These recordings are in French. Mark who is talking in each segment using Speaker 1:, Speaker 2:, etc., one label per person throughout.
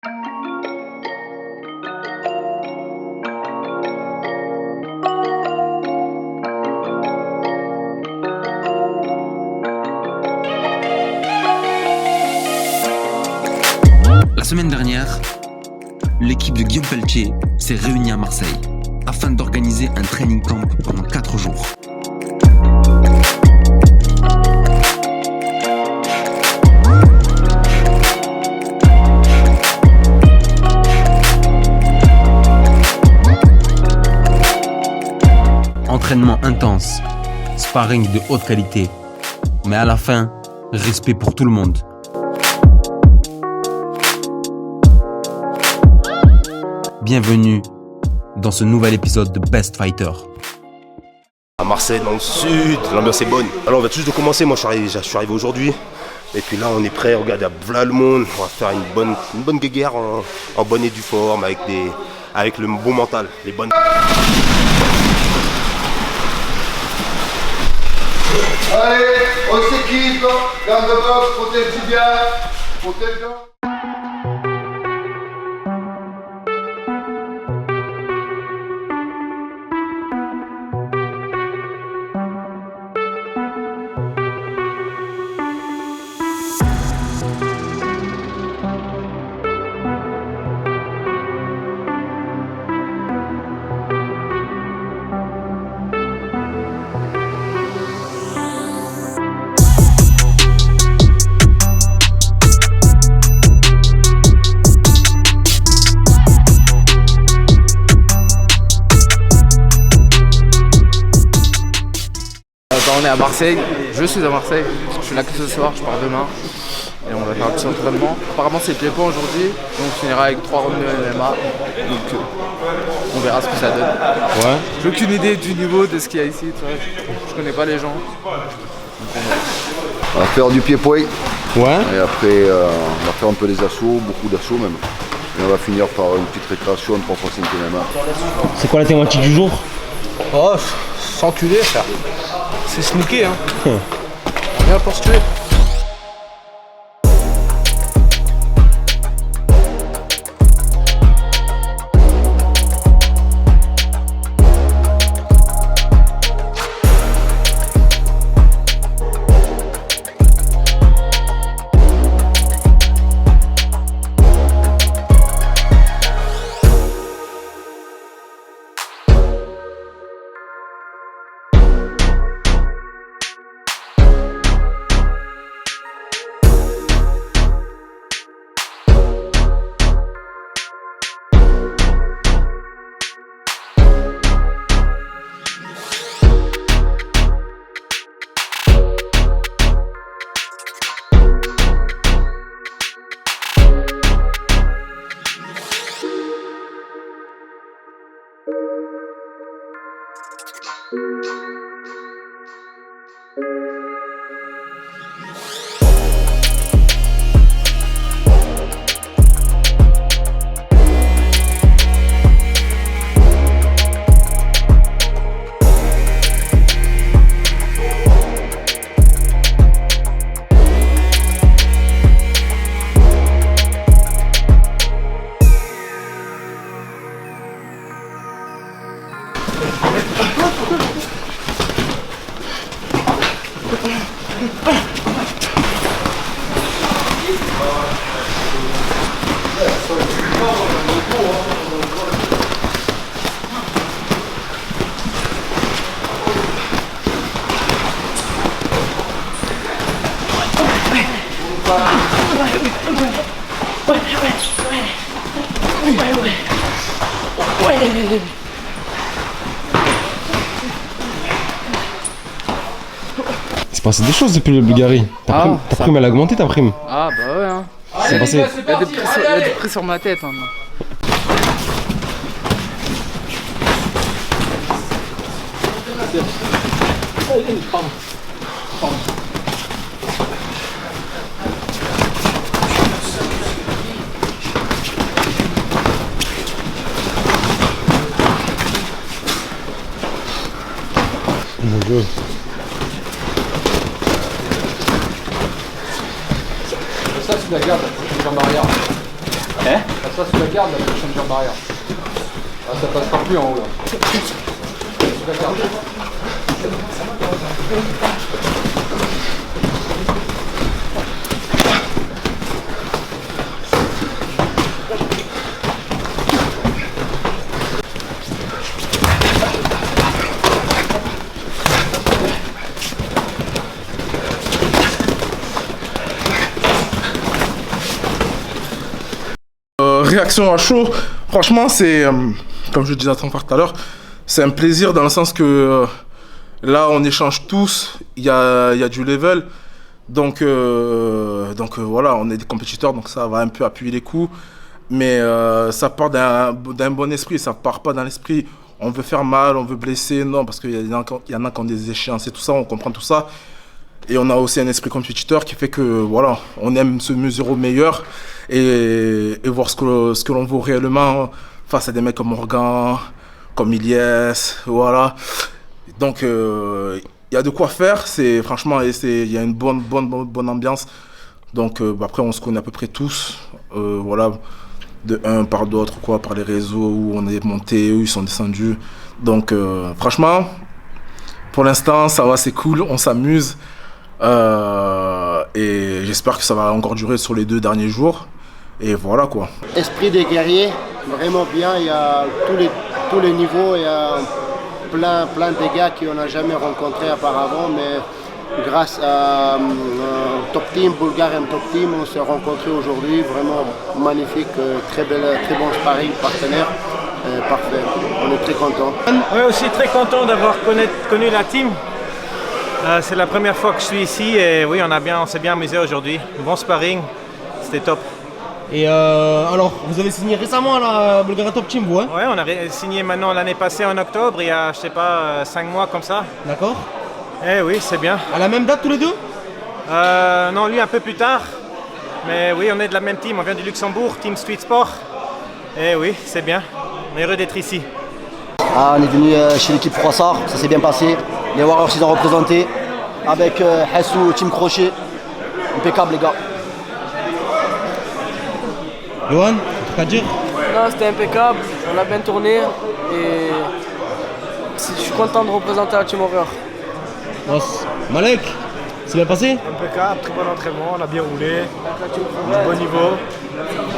Speaker 1: La semaine dernière, l'équipe de Guillaume Pelletier s'est réunie à Marseille afin d'organiser un training camp pendant 4 jours. Entraînement intense, sparring de haute qualité, mais à la fin, respect pour tout le monde. Bienvenue dans ce nouvel épisode de Best Fighter.
Speaker 2: À Marseille, dans le sud, l'ambiance est bonne. Alors on va tout juste de commencer, moi je suis arrivé aujourd'hui. Et puis là on est prêt, regarde, voilà le monde. On va faire une bonne guéguerre en bonne et due forme, avec le bon mental, les bonnes...
Speaker 3: Allez, on s'équipe, garde de boxe, protège le tibia, protège le...
Speaker 4: On est à Marseille, je suis à Marseille, je suis là que ce soir, je pars demain et on va faire un petit entraînement. Apparemment c'est pied-point aujourd'hui, donc on finira avec 3 rounds de MMA, donc on verra ce que ça donne.
Speaker 5: Ouais.
Speaker 4: J'ai aucune idée du niveau de ce qu'il y a ici, je connais pas les gens.
Speaker 3: On va faire du pied-point
Speaker 5: Ouais.
Speaker 3: et après on va faire un peu des assauts, beaucoup d'assauts même. Et on va finir par une petite récréation, 3 fois 5 MMA.
Speaker 5: C'est quoi la thématique du jour?
Speaker 4: Oh, s'enculer frère, c'est sneaké hein. Rien pour se tuer.
Speaker 5: C'est passé des choses depuis le Bulgarie. Ta prime elle a augmenté ta prime.
Speaker 4: Ah bah ouais hein.
Speaker 5: C'est passé.
Speaker 4: Il y a des prix sur ma tête maintenant.
Speaker 5: Mon Dieu.
Speaker 4: Ça tu la gardes, tu vas en arrière. Ça sous la garde, la prochaine jambe arrière. Ah, ça passera plus en haut là. Sous la garde.
Speaker 6: Réaction à chaud, franchement c'est, comme je disais à ton frère tout à l'heure, c'est un plaisir dans le sens que là on échange tous, il y a du level, donc voilà, on est des compétiteurs, donc ça va un peu appuyer les coups, mais ça part d'un bon esprit, ça part pas dans l'esprit on veut faire mal, on veut blesser, non, parce qu'il y en a qui ont des échéances et tout ça, on comprend tout ça. Et on a aussi un esprit compétiteur qui fait que voilà, on aime se mesurer au meilleur et voir ce que l'on vaut réellement face à des mecs comme Morgan, comme Ilyes, voilà. Donc il y a de quoi faire, franchement il y a une bonne ambiance. Donc après on se connaît à peu près tous, voilà, de un par d'autres, quoi, par les réseaux où on est monté, eux ils sont descendus. Donc franchement, pour l'instant ça va, c'est cool, on s'amuse. Et j'espère que ça va encore durer sur les 2 derniers jours. Et voilà quoi.
Speaker 7: Esprit des guerriers, vraiment bien. Il y a tous les niveaux. Il y a plein de gars qu'on n'a jamais rencontrés auparavant. Mais grâce à Top Team, Bulgarian Top Team, on s'est rencontrés aujourd'hui. Vraiment magnifique, très bon sparring partenaire. Parfait. On est très contents.
Speaker 8: Oui, aussi très content d'avoir connu la team. C'est la première fois que je suis ici et oui, on s'est bien amusé aujourd'hui. Bon sparring, c'était top.
Speaker 9: Et alors, vous avez signé récemment à la Bulgaria Top Team, vous, hein?
Speaker 8: Ouais, on a signé maintenant l'année passée en octobre, il y a, je sais pas, 5 mois comme ça.
Speaker 9: D'accord.
Speaker 8: Eh oui, c'est bien.
Speaker 9: À la même date tous les deux?
Speaker 8: Non, lui un peu plus tard. Mais oui, on est de la même team, on vient du Luxembourg, Team Street Sport. Eh oui, c'est bien. On est heureux d'être ici.
Speaker 7: Ah, on est venu chez l'équipe Froissart, ça s'est bien passé. Les Warriors ils ont représenté avec Hassou, Team Crochet. Impeccable les gars.
Speaker 9: Johan, un truc à dire?
Speaker 10: Non, c'était impeccable, on a bien tourné et je suis content de représenter la Team Warrior.
Speaker 9: Malek, c'est bien passé?
Speaker 8: Impeccable, très bon entraînement, on a bien roulé, du bon niveau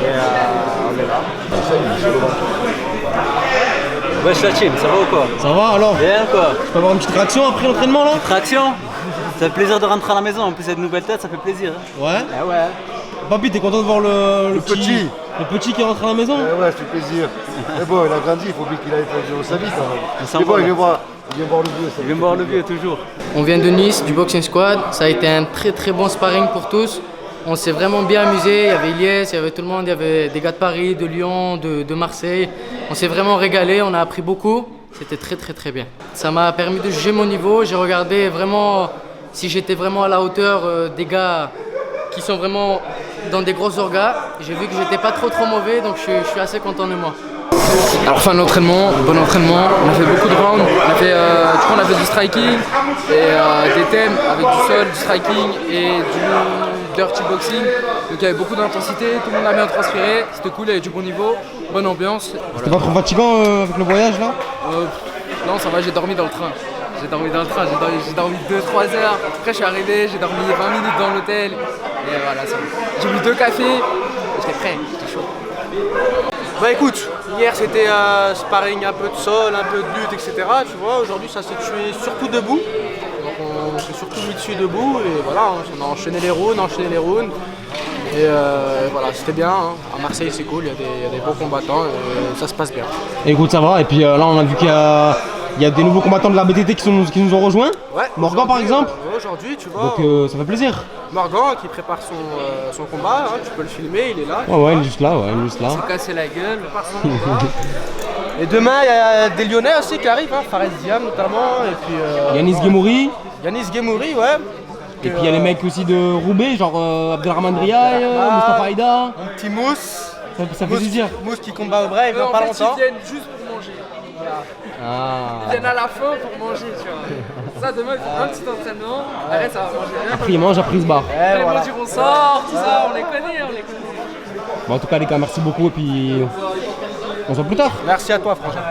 Speaker 8: et on est là.
Speaker 11: Wesh la team, ça va ou quoi?
Speaker 9: Ça va alors?
Speaker 11: Bien quoi?
Speaker 9: Je peux avoir une petite réaction après l'entraînement là?
Speaker 11: Traction? Ça fait plaisir de rentrer à la maison, en plus cette nouvelle tête ça fait plaisir. Hein.
Speaker 9: Ouais?
Speaker 11: Ah ouais.
Speaker 9: Papy, t'es content de voir le petit qui rentre à la maison?
Speaker 3: Ouais, ça fait plaisir. Mais bon, il a grandi, il faut bien qu'il aille faire sa vie quand même. Mais bon, il vient voir le vieux.
Speaker 11: Il vient voir le vieux toujours.
Speaker 10: On vient de Nice, du Boxing Squad, ça a été un très bon sparring pour tous. On s'est vraiment bien amusé, il y avait Ilyes, il y avait tout le monde, il y avait des gars de Paris, de Lyon, de Marseille. On s'est vraiment régalé, on a appris beaucoup, c'était très bien. Ça m'a permis de juger mon niveau, j'ai regardé vraiment si j'étais vraiment à la hauteur des gars qui sont vraiment dans des gros orgas. J'ai vu que j'étais pas trop mauvais, donc je suis assez content de moi. Alors fin de l'entraînement, bon entraînement, on a fait beaucoup de rounds, on a fait du striking et des thèmes avec du sol, du striking et du dirty boxing. Donc il y avait beaucoup d'intensité, tout le monde a bien transpiré, c'était cool, il y avait du bon niveau, bonne ambiance.
Speaker 9: C'était pas trop fatigant avec le voyage là?
Speaker 10: Non ça va, j'ai dormi dans le train. J'ai dormi 2-3 heures. Après je suis arrivé, j'ai dormi 20 minutes dans l'hôtel. Et voilà, j'ai bu 2 cafés, j'étais prêt, j'étais chaud. Bah écoute, hier c'était sparring un peu de sol, un peu de lutte, etc. Tu vois, aujourd'hui ça s'est tué surtout debout. Donc on s'est surtout mis dessus debout et voilà, on a enchaîné les rounds. Et voilà, c'était bien. Hein. À Marseille c'est cool, il y a des beaux combattants et ça se passe bien.
Speaker 9: Écoute, ça va, et puis là on a vu qu'il y a des nouveaux combattants de la BTT qui nous ont rejoints.
Speaker 10: Ouais,
Speaker 9: Morgan par exemple.
Speaker 10: Aujourd'hui, tu vois.
Speaker 9: Donc ça fait plaisir.
Speaker 10: Morgan qui prépare son combat, hein, tu peux le filmer, il est là.
Speaker 9: Ouais, il est juste là,
Speaker 10: Il s'est cassé la gueule, prépare son combat. Et demain, il y a des Lyonnais aussi qui arrivent, hein, Fares Diam notamment, et puis...
Speaker 9: Yanis Gemouri.
Speaker 10: Ouais.
Speaker 9: Et puis il y a les mecs aussi de Roubaix, genre Abdelrahman Driaï, Mustafa Aïda.
Speaker 10: Un petit Mousse.
Speaker 9: Ça fait plaisir.
Speaker 10: Mousse qui combat au Brave, il n'y a pas longtemps.
Speaker 12: Ils viennent juste pour manger. Voilà.
Speaker 9: Ah.
Speaker 12: Ils viennent à la fin pour manger, tu vois. Ça, demain, il faut un petit entraînement. Arrête, ça va manger rien.
Speaker 9: Après, ils mangent, après ils se barrent.
Speaker 12: Ils vont dire on sort, tout ça, on les connaît.
Speaker 9: Bon, en tout cas, les gars, merci beaucoup et puis on se voit plus tard.
Speaker 11: Merci à toi, franchement.